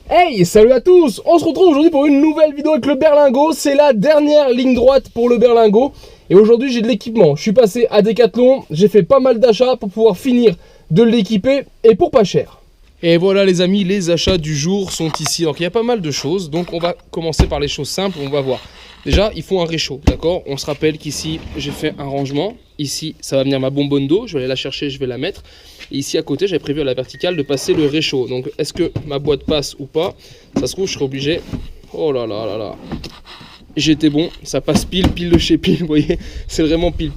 Hey, salut à tous! On se retrouve aujourd'hui pour une nouvelle vidéo avec le berlingot. C'est la dernière ligne droite pour le berlingot. Et aujourd'hui, j'ai de l'équipement. Je suis passé à Decathlon. J'ai fait pas mal d'achats pour pouvoir finir de l'équiper et pour pas cher. Et voilà les amis, les achats du jour sont ici. Donc il y a pas mal de choses. Donc on va commencer par les choses simples. On va voir. Déjà, il faut un réchaud, d'accord? On se rappelle qu'ici, j'ai fait un rangement. Ici, ça va venir ma bonbonne d'eau. Je vais aller la chercher, je vais la mettre. Et ici, à côté, j'avais prévu à la verticale de passer le réchaud. Donc, est-ce que ma boîte passe ou pas? Ça se trouve, je serai obligé... Oh là là là là. J'étais bon. Ça passe pile de chez pile, vous voyez? C'est vraiment pile.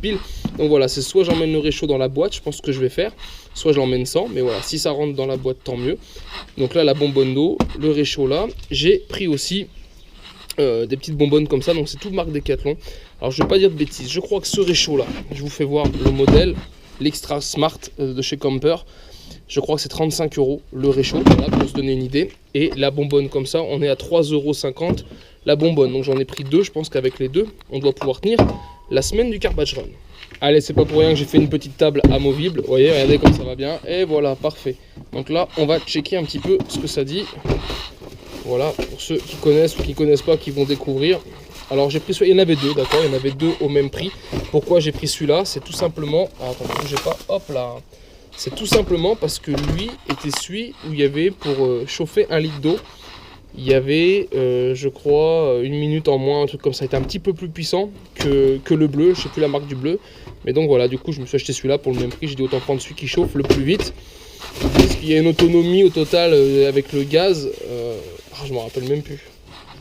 Donc voilà, c'est soit j'emmène le réchaud dans la boîte, je pense que je vais faire. Soit je l'emmène sans, mais voilà, si ça rentre dans la boîte, tant mieux. Donc là, la bonbonne d'eau, le réchaud là. J'ai pris aussi... des petites bonbonnes comme ça, donc c'est toute marque Decathlon. Alors je vais pas dire de bêtises, je crois que ce réchaud là, je vous fais voir le modèle, l'Extra Smart de chez Camper, je crois que c'est 35 € le réchaud, voilà, pour se donner une idée. Et la bonbonne comme ça, on est à 3,50 € la bonbonne, donc j'en ai pris deux. Je pense qu'avec les deux, on doit pouvoir tenir la semaine du Carbatch Run. Allez, c'est pas pour rien que j'ai fait une petite table amovible, vous voyez, regardez comme ça va bien, et voilà, parfait. Donc là, on va checker un petit peu ce que ça dit. Voilà, pour ceux qui connaissent ou qui ne connaissent pas, qui vont découvrir. Alors j'ai pris celui-là, il y en avait deux, d'accord, il y en avait deux au même prix. Pourquoi j'ai pris celui-là? C'est tout simplement... Ah, attendez, bougez pas, hop là. C'est tout simplement parce que lui était celui où il y avait pour chauffer 1 litre d'eau. Il y avait, je crois, 1 minute en moins, un truc comme ça. Il était un petit peu plus puissant que le bleu, je ne sais plus la marque du bleu. Mais donc voilà, du coup je me suis acheté celui-là pour le même prix. J'ai dit autant prendre celui qui chauffe le plus vite. Parce qu'il y a une autonomie au total avec le gaz, je m'en rappelle même plus.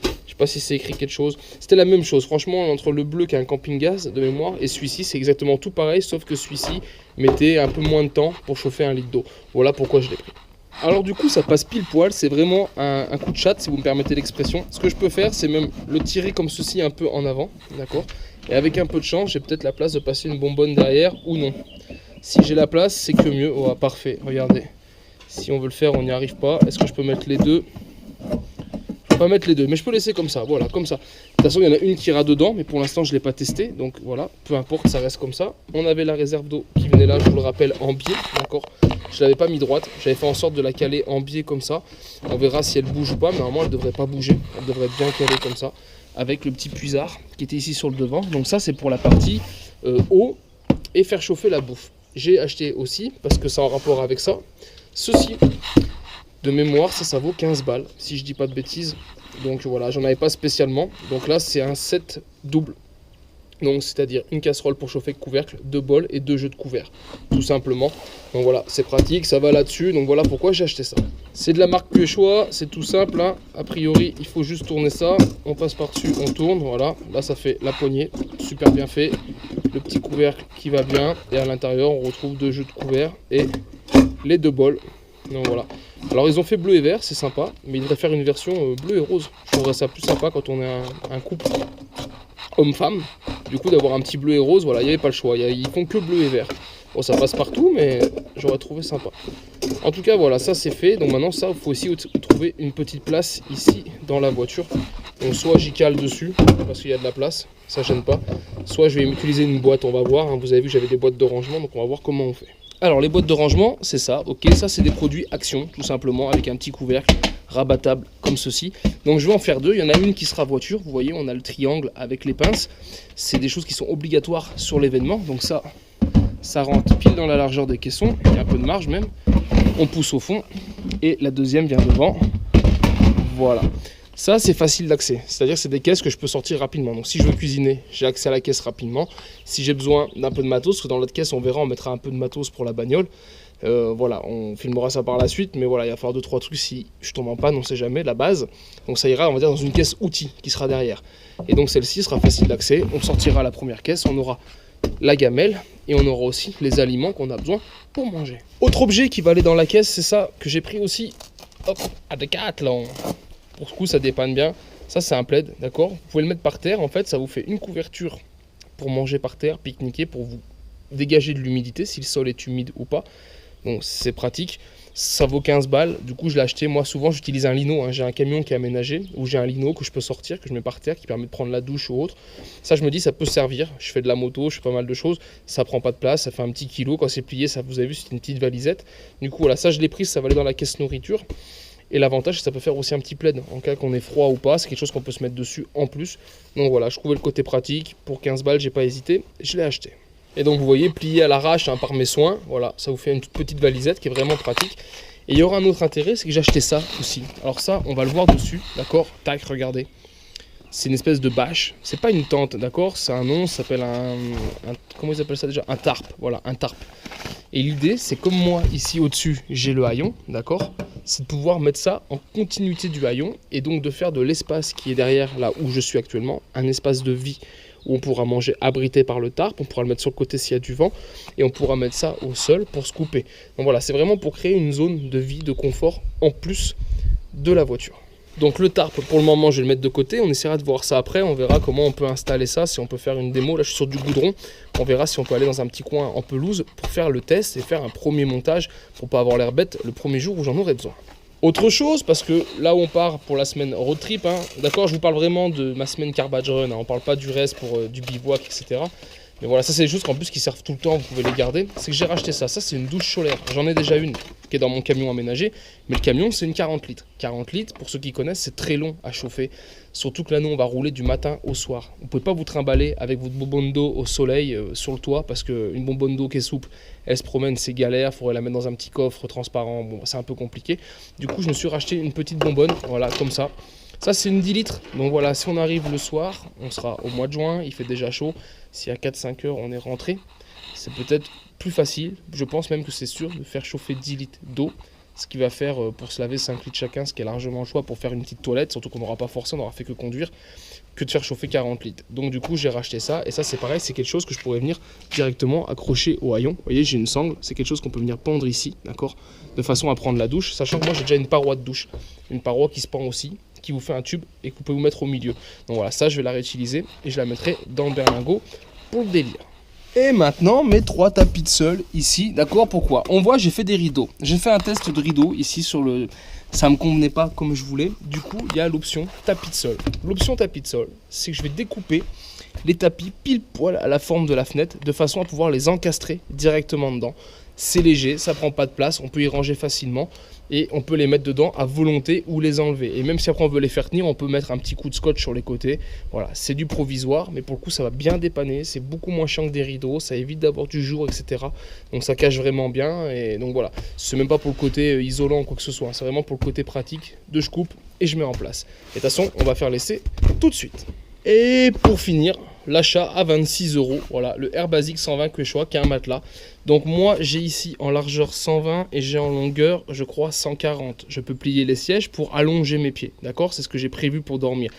Je sais pas si c'est écrit quelque chose. C'était la même chose, franchement, entre le bleu qui a un camping-gaz de mémoire et celui-ci, c'est exactement tout pareil, sauf que celui-ci mettait un peu moins de temps pour chauffer 1 litre d'eau. Voilà pourquoi je l'ai pris. Alors du coup, ça passe pile poil, c'est vraiment un coup de chatte, si vous me permettez l'expression. Ce que je peux faire, c'est même le tirer comme ceci un peu en avant, d'accord? Et avec un peu de chance, j'ai peut-être la place de passer une bonbonne derrière ou non. Si j'ai la place, c'est que mieux. Oh, parfait, regardez. Si on veut le faire, on n'y arrive pas. Est-ce que je peux mettre les deux? Je peux pas mettre les deux, mais je peux laisser comme ça. Voilà, comme ça. De toute façon, il y en a une qui ira dedans, mais pour l'instant, je ne l'ai pas testé. Donc voilà, peu importe, ça reste comme ça. On avait la réserve d'eau qui venait là, je vous le rappelle, en biais. D'accord? Je ne l'avais pas mis droite. J'avais fait en sorte de la caler en biais comme ça. On verra si elle bouge ou pas, mais normalement, elle ne devrait pas bouger. Elle devrait être bien calée comme ça. Avec le petit puisard qui était ici sur le devant. Donc ça, c'est pour la partie eau et faire chauffer la bouffe. J'ai acheté aussi, parce que ça a en rapport avec ça, ceci. De mémoire, ça vaut 15 balles, si je dis pas de bêtises. Donc voilà, j'en avais pas spécialement. Donc là, c'est un set double. Donc c'est-à-dire une casserole pour chauffer couvercle, 2 bols et 2 jeux de couverts, tout simplement. Donc voilà, c'est pratique, ça va là-dessus. Donc voilà pourquoi j'ai acheté ça. C'est de la marque Puéchois, c'est tout simple, hein. A priori, il faut juste tourner ça. On passe par-dessus, on tourne, voilà. Là, ça fait la poignée, super bien fait. Le petit couvercle qui va bien. Et à l'intérieur, on retrouve 2 jeux de couverts et les 2 bols. Donc voilà. Alors ils ont fait bleu et vert, c'est sympa, mais ils devraient faire une version bleu et rose. Je trouverais ça plus sympa quand on est un couple homme-femme. Du coup d'avoir un petit bleu et rose, voilà, il n'y avait pas le choix. Ils font que bleu et vert. Bon, ça passe partout, mais j'aurais trouvé sympa. En tout cas, voilà, ça c'est fait. Donc maintenant, ça, il faut aussi trouver une petite place ici dans la voiture. Donc soit j'y cale dessus, parce qu'il y a de la place, ça gêne pas. Soit je vais utiliser une boîte, on va voir. Hein. Vous avez vu, j'avais des boîtes de rangement, donc on va voir comment on fait. Alors les boîtes de rangement, c'est ça, ok, ça c'est des produits Action, tout simplement, avec un petit couvercle rabattable comme ceci. Donc je vais en faire deux, il y en a une qui sera voiture, vous voyez, on a le triangle avec les pinces. C'est des choses qui sont obligatoires sur l'événement, donc ça rentre pile dans la largeur des caissons, il y a un peu de marge même. On pousse au fond, et la deuxième vient devant, voilà. Ça, c'est facile d'accès, c'est-à-dire que c'est des caisses que je peux sortir rapidement. Donc si je veux cuisiner, j'ai accès à la caisse rapidement. Si j'ai besoin d'un peu de matos, parce que dans l'autre caisse, on verra, on mettra un peu de matos pour la bagnole. Voilà, on filmera ça par la suite, mais voilà, il va falloir 2-3 trucs si je tombe en panne, on ne sait jamais, la base. Donc ça ira, on va dire, dans une caisse outils qui sera derrière. Et donc celle-ci sera facile d'accès, on sortira la première caisse, on aura la gamelle et on aura aussi les aliments qu'on a besoin pour manger. Autre objet qui va aller dans la caisse, c'est ça que j'ai pris aussi, hop, à Decathlon. Pour ce coup, ça dépanne bien. Ça, c'est un plaid, d'accord? Vous pouvez le mettre par terre. En fait, ça vous fait une couverture pour manger par terre, pique-niquer, pour vous dégager de l'humidité, si le sol est humide ou pas. Donc, c'est pratique. Ça vaut 15 balles. Du coup, je l'ai acheté. Moi, souvent, j'utilise un lino. Hein. J'ai un camion qui est aménagé, où j'ai un lino que je peux sortir, que je mets par terre, qui permet de prendre la douche ou autre. Ça, je me dis, ça peut servir. Je fais de la moto, je fais pas mal de choses. Ça prend pas de place, ça fait un petit kilo. Quand c'est plié, ça, vous avez vu, c'est une petite valisette. Du coup, voilà, ça, je l'ai pris. Ça va aller dans la caisse nourriture. Et l'avantage, c'est que ça peut faire aussi un petit plaid en cas qu'on est froid ou pas. C'est quelque chose qu'on peut se mettre dessus en plus. Donc voilà, je trouvais le côté pratique. Pour 15 balles, j'ai pas hésité. Je l'ai acheté. Et donc vous voyez, plié à l'arrache hein, par mes soins. Voilà, ça vous fait une toute petite valisette qui est vraiment pratique. Et il y aura un autre intérêt, c'est que j'ai acheté ça aussi. Alors ça, on va le voir dessus, d'accord? Tac, regardez. C'est une espèce de bâche. C'est pas une tente, d'accord? C'est un nom, ça s'appelle comment ils appellent ça déjà? Un tarp. Voilà, un tarp. Et l'idée, c'est comme moi, ici au-dessus, j'ai le haillon, d'accord? C'est de pouvoir mettre ça en continuité du haillon et donc de faire de l'espace qui est derrière, là où je suis actuellement, un espace de vie où on pourra manger abrité par le tarp, on pourra le mettre sur le côté s'il y a du vent et on pourra mettre ça au sol pour se couper. Donc voilà, c'est vraiment pour créer une zone de vie, de confort en plus de la voiture. Donc le tarp, pour le moment, je vais le mettre de côté. On essaiera de voir ça après. On verra comment on peut installer ça, si on peut faire une démo. Là, je suis sur du goudron. On verra si on peut aller dans un petit coin en pelouse pour faire le test et faire un premier montage pour pas avoir l'air bête le premier jour où j'en aurai besoin. Autre chose, parce que là où on part pour la semaine road trip, hein, d'accord, je vous parle vraiment de ma semaine Carbage Run. Hein, on parle pas du reste pour du bivouac, etc. Mais voilà, ça c'est des choses qu'en plus qui servent tout le temps, vous pouvez les garder. C'est que j'ai racheté ça. Ça c'est une douche solaire. J'en ai déjà une qui est dans mon camion aménagé. Mais le camion c'est une 40 litres. 40 litres, pour ceux qui connaissent, c'est très long à chauffer. Surtout que là nous on va rouler du matin au soir. Vous ne pouvez pas vous trimballer avec votre bonbonne d'eau au soleil sur le toit. Parce qu'une bonbonne d'eau qui est souple, elle se promène, c'est galère. Il faudrait la mettre dans un petit coffre transparent. Bon, c'est un peu compliqué. Du coup je me suis racheté une petite bonbonne, voilà, comme ça. Ça c'est une 10 litres, donc voilà, si on arrive le soir, on sera au mois de juin, il fait déjà chaud. Si à 4-5 heures on est rentré, c'est peut-être plus facile, je pense même que c'est sûr, de faire chauffer 10 litres d'eau. Ce qui va faire pour se laver 5 litres chacun, ce qui est largement le choix pour faire une petite toilette, surtout qu'on n'aura pas forcé, on n'aura fait que conduire, que de faire chauffer 40 litres. Donc du coup j'ai racheté ça, et ça c'est pareil, c'est quelque chose que je pourrais venir directement accrocher au haillon. Vous voyez, j'ai une sangle, c'est quelque chose qu'on peut venir pendre ici, d'accord, de façon à prendre la douche, sachant que moi j'ai déjà une paroi de douche, une paroi qui se pend aussi, qui vous fait un tube et que vous pouvez vous mettre au milieu. Donc voilà, ça je vais la réutiliser et je la mettrai dans le berlingot pour le délire. Et maintenant mes 3 tapis de sol ici, d'accord, pourquoi? On voit, j'ai fait des rideaux. J'ai fait un test de rideaux ici sur le... Ça me convenait pas comme je voulais. Du coup, il y a l'option tapis de sol. L'option tapis de sol, c'est que je vais découper les tapis pile poil à la forme de la fenêtre de façon à pouvoir les encastrer directement dedans. C'est léger, ça prend pas de place, on peut y ranger facilement et on peut les mettre dedans à volonté ou les enlever. Et même si après on veut les faire tenir, on peut mettre un petit coup de scotch sur les côtés. Voilà, c'est du provisoire, mais pour le coup ça va bien dépanner, c'est beaucoup moins chiant que des rideaux, ça évite d'avoir du jour, etc. Donc ça cache vraiment bien, et donc voilà, c'est même pas pour le côté isolant ou quoi que ce soit, c'est vraiment pour le côté pratique de je coupe et je mets en place. Et de toute façon, on va faire l'essai tout de suite. Et pour finir, l'achat à 26 €, voilà, le Air Basic 120 Quechua qui est un matelas. Donc moi j'ai ici en largeur 120 et j'ai en longueur je crois 140. Je peux plier les sièges pour allonger mes pieds, d'accord? C'est ce que j'ai prévu pour dormir.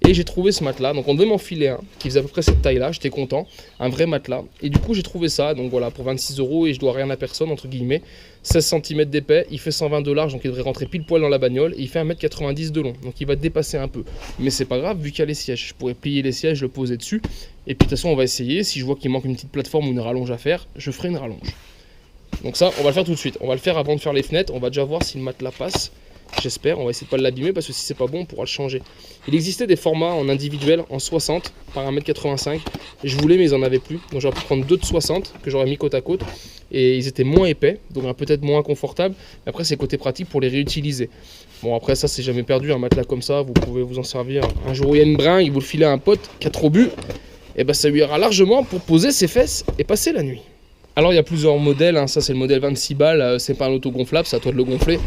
Et j'ai trouvé ce matelas, donc on devait m'en filer un qui faisait à peu près cette taille là, j'étais content, un vrai matelas. Et du coup j'ai trouvé ça, donc voilà, pour 26 € et je dois rien à personne entre guillemets. 16 cm d'épais, il fait 120 de large, donc il devrait rentrer pile poil dans la bagnole, et il fait 1,90 m de long, donc il va dépasser un peu. Mais c'est pas grave vu qu'il y a les sièges, je pourrais plier les sièges, le poser dessus, et puis de toute façon on va essayer, si je vois qu'il manque une petite plateforme ou une rallonge à faire, je ferai une rallonge. Donc ça on va le faire tout de suite, on va le faire avant de faire les fenêtres, on va déjà voir si le matelas passe. J'espère, on va essayer de pas l'abîmer parce que si c'est pas bon, on pourra le changer. Il existait des formats en individuel en 60 par 1,85 m. Je voulais, mais ils en avaient plus. Donc j'aurais pu prendre 2 de 60 que j'aurais mis côte à côte. Et ils étaient moins épais, donc peut-être moins confortables. Mais après, c'est côté pratique pour les réutiliser. Bon, après, ça, c'est jamais perdu. Un matelas comme ça, vous pouvez vous en servir. Un jour où il y a une bringue, vous le filez à un pote qui a trop bu. Et ben, ça lui ira largement pour poser ses fesses et passer la nuit. Alors, il y a plusieurs modèles. Hein. Ça, c'est le modèle 26 balles. C'est pas un autogonflable, c'est à toi de le gonfler.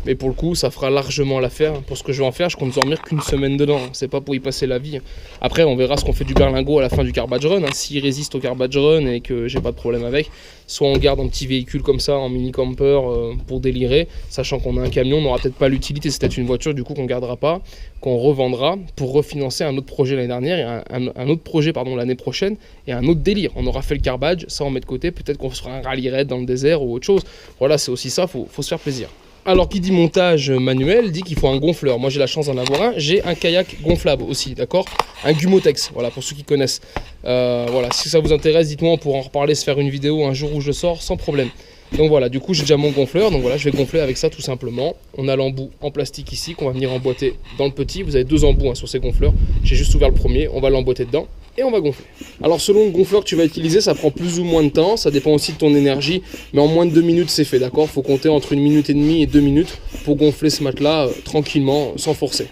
Mais pour le coup, ça fera largement l'affaire. Pour ce que je vais en faire, je compte dormir qu'une semaine dedans. C'est pas pour y passer la vie. Après, on verra ce qu'on fait du berlingot à la fin du Carbage Run. Hein. S'il résiste au Carbage Run et que j'ai pas de problème avec, soit on garde un petit véhicule comme ça, en mini camper pour délirer, sachant qu'on a un camion, on n'aura peut-être pas l'utilité. C'est peut-être une voiture du coup qu'on gardera pas, qu'on revendra pour refinancer un autre projet l'année dernière et un autre projet l'année prochaine et un autre délire. On aura fait le Carbage, ça on met de côté. Peut-être qu'on fera un rallye raid dans le désert ou autre chose. Voilà, c'est aussi ça. Faut se faire plaisir. Alors qui dit montage manuel dit qu'il faut un gonfleur. Moi j'ai la chance d'en avoir un. J'ai un kayak gonflable aussi, d'accord? Un Gumotex, voilà, pour ceux qui connaissent. Voilà, si ça vous intéresse, dites-moi, on pourra en reparler, se faire une vidéo un jour où je sors, sans problème. Donc voilà, du coup j'ai déjà mon gonfleur, donc voilà, je vais gonfler avec ça tout simplement. On a l'embout en plastique ici qu'on va venir emboîter dans le petit. Vous avez 2 embouts sur ces gonfleurs. J'ai juste ouvert le premier, on va l'emboîter dedans et on va gonfler. Alors selon le gonfleur que tu vas utiliser, ça prend plus ou moins de temps, ça dépend aussi de ton énergie, mais en moins de 2 minutes c'est fait, d'accord? Faut compter entre 1 minute et demie et 2 minutes pour gonfler ce matelas tranquillement, sans forcer.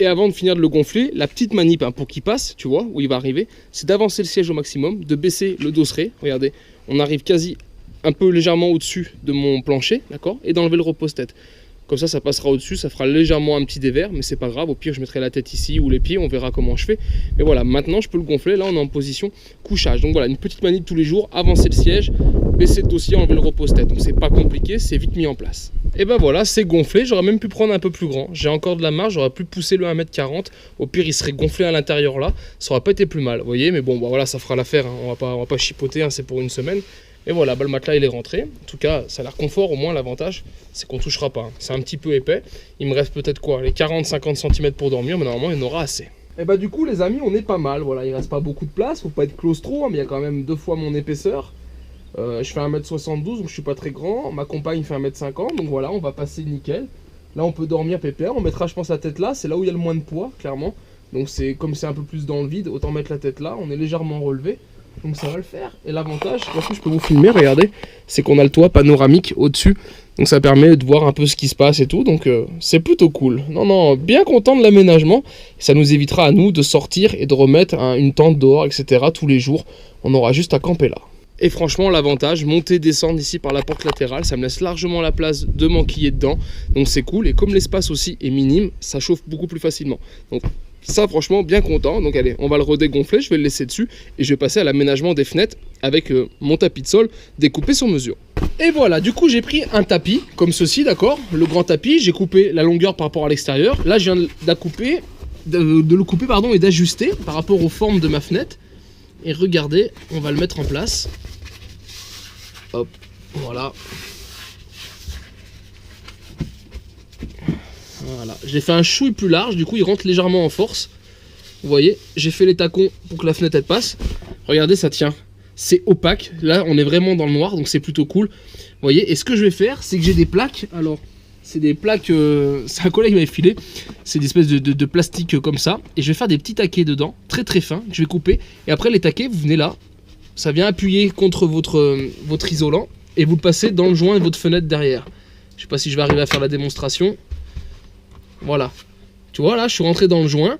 Et avant de finir de le gonfler, la petite manip pour qu'il passe, tu vois, où il va arriver, c'est d'avancer le siège au maximum, de baisser le dosseret. Regardez, on arrive quasi un peu légèrement au-dessus de mon plancher, d'accord, et d'enlever le repose-tête. Comme ça passera au-dessus, ça fera légèrement un petit dévers, mais c'est pas grave. Au pire, je mettrai la tête ici ou les pieds, on verra comment je fais. Mais voilà, maintenant je peux le gonfler. Là, on est en position couchage. Donc voilà, une petite manip tous les jours, avancer le siège, baisser le dossier, enlever le repose-tête. Donc c'est pas compliqué, c'est vite mis en place. Et ben voilà, c'est gonflé. J'aurais même pu prendre un peu plus grand. J'ai encore de la marge, j'aurais pu pousser le 1m40. Au pire, il serait gonflé à l'intérieur là. Ça aurait pas été plus mal, vous voyez. Mais bon, bah voilà, ça fera l'affaire. On va pas chipoter, c'est pour une semaine. Et voilà, le matelas il est rentré. En tout cas, ça a l'air confort. Au moins, l'avantage, c'est qu'on ne touchera pas. C'est un petit peu épais. Il me reste peut-être quoi, les 40-50 cm pour dormir, mais normalement, il y en aura assez. Et bah, du coup, les amis, on est pas mal. Voilà, il reste pas beaucoup de place. Faut pas être claustro, mais il y a quand même 2 fois mon épaisseur. Je fais 1m72, donc je suis pas très grand. Ma compagne fait 1m50, donc voilà, on va passer nickel. Là, on peut dormir pépère. On mettra, je pense, la tête là. C'est là où il y a le moins de poids, clairement. Donc, comme c'est un peu plus dans le vide, autant mettre la tête là. On est légèrement relevé. Donc ça va le faire. Et l'avantage, je peux vous filmer, regardez, c'est qu'on a le toit panoramique au-dessus. Donc ça permet de voir un peu ce qui se passe et tout. Donc c'est plutôt cool. Non, bien content de l'aménagement. Ça nous évitera à nous de sortir et de remettre une tente dehors, etc. tous les jours. On aura juste à camper là. Et franchement, l'avantage, monter, descendre ici par la porte latérale, ça me laisse largement la place de m'enquiller dedans. Donc c'est cool. Et comme l'espace aussi est minime, ça chauffe beaucoup plus facilement. Donc ça, franchement, bien content. Donc allez, on va le redégonfler, je vais le laisser dessus et je vais passer à l'aménagement des fenêtres avec mon tapis de sol découpé sur mesure. Et voilà, du coup, j'ai pris un tapis comme ceci, d'accord? Le grand tapis, j'ai coupé la longueur par rapport à l'extérieur. Là, je viens de le couper et d'ajuster par rapport aux formes de ma fenêtre. Et regardez, on va le mettre en place. Hop, voilà. Voilà, j'ai fait un chouille plus large, du coup il rentre légèrement en force. Vous voyez, j'ai fait les tacons pour que la fenêtre elle passe. Regardez, ça tient. C'est opaque, là on est vraiment dans le noir, donc c'est plutôt cool. Vous voyez, et ce que je vais faire, c'est que j'ai des plaques. Alors, c'est des plaques, c'est un collègue qui m'avait filé. C'est des espèces de plastique comme ça. Et je vais faire des petits taquets dedans, très très fins, que je vais couper. Et après les taquets, vous venez là. Ça vient appuyer contre votre isolant. Et vous le passez dans le joint de votre fenêtre derrière. Je sais pas si je vais arriver à faire la démonstration. Voilà, tu vois là je suis rentré dans le joint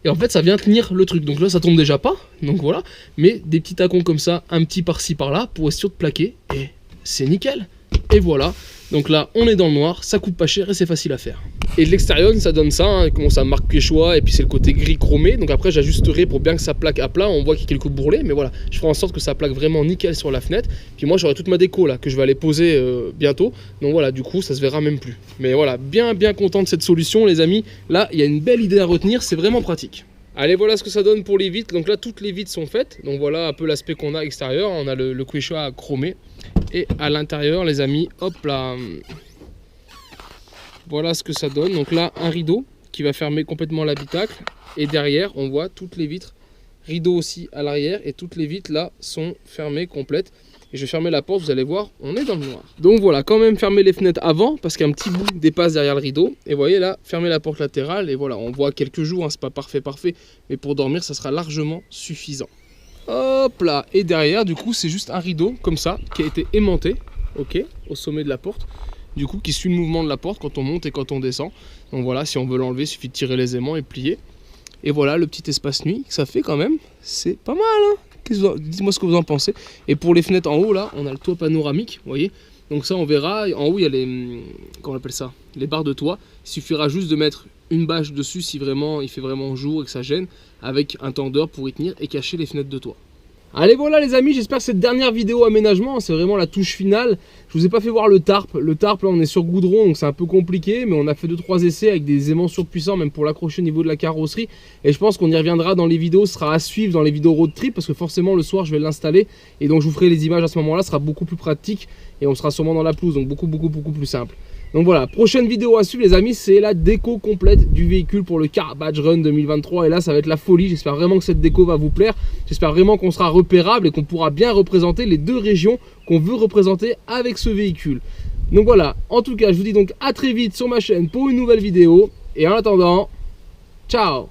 et en fait ça vient tenir le truc, donc là ça tombe déjà pas, donc voilà, mais des petits tacons comme ça, un petit par-ci par-là pour être sûr de plaquer et c'est nickel. Et voilà, donc là on est dans le noir, ça coûte pas cher et c'est facile à faire. Et de l'extérieur ça donne ça, comment ça marque Quechua, et puis c'est le côté gris chromé, donc après j'ajusterai pour bien que ça plaque à plat. On voit qu'il y a quelques bourrelets, mais voilà, je ferai en sorte que ça plaque vraiment nickel sur la fenêtre. Puis moi j'aurai toute ma déco là que je vais aller poser bientôt, donc voilà, du coup ça se verra même plus. Mais voilà, bien content de cette solution les amis. Là il y a une belle idée à retenir, c'est vraiment pratique. Allez, voilà ce que ça donne pour les vitres. Donc là toutes les vitres sont faites, donc voilà un peu l'aspect qu'on a à l'extérieur. On a le Quechua chromé, et à l'intérieur les amis, hop là, voilà ce que ça donne. Donc là un rideau qui va fermer complètement l'habitacle, et derrière on voit toutes les vitres, rideau aussi à l'arrière, et toutes les vitres là sont fermées complètes. Et je vais fermer la porte, vous allez voir, on est dans le noir. Donc voilà, quand même fermer les fenêtres avant, parce qu'un petit bout dépasse derrière le rideau. Et vous voyez là, fermer la porte latérale, et voilà, on voit quelques jours, c'est pas parfait, mais pour dormir ça sera largement suffisant. Hop là, et derrière du coup c'est juste un rideau comme ça, qui a été aimanté, ok, au sommet de la porte. Du coup qui suit le mouvement de la porte quand on monte et quand on descend. Donc voilà, si on veut l'enlever, il suffit de tirer les aimants et plier. Et voilà le petit espace nuit que ça fait quand même, c'est pas mal hein. Dites-moi ce que vous en pensez. Et pour les fenêtres en haut là, on a le toit panoramique, vous voyez. Donc ça on verra, en haut il y a les, comment on appelle ça, les barres de toit. Il suffira juste de mettre une bâche dessus si vraiment il fait vraiment jour et que ça gêne, avec un tendeur pour y tenir et cacher les fenêtres de toit. Allez voilà les amis, j'espère que cette dernière vidéo aménagement, c'est vraiment la touche finale. Je vous ai pas fait voir le tarp. Le tarp là on est sur goudron, donc c'est un peu compliqué, mais on a fait 2-3 essais avec des aimants surpuissants, même pour l'accrocher au niveau de la carrosserie. Et je pense qu'on y reviendra dans les vidéos, ce sera à suivre dans les vidéos road trip, parce que forcément le soir je vais l'installer, et donc je vous ferai les images à ce moment là, ce sera beaucoup plus pratique, et on sera sûrement dans la pelouse, donc beaucoup plus simple. Donc voilà, prochaine vidéo à suivre les amis, c'est la déco complète du véhicule pour le Car Badge Run 2023. Et là, ça va être la folie. J'espère vraiment que cette déco va vous plaire. J'espère vraiment qu'on sera repérable et qu'on pourra bien représenter les deux régions qu'on veut représenter avec ce véhicule. Donc voilà, en tout cas, je vous dis donc à très vite sur ma chaîne pour une nouvelle vidéo. Et en attendant, ciao!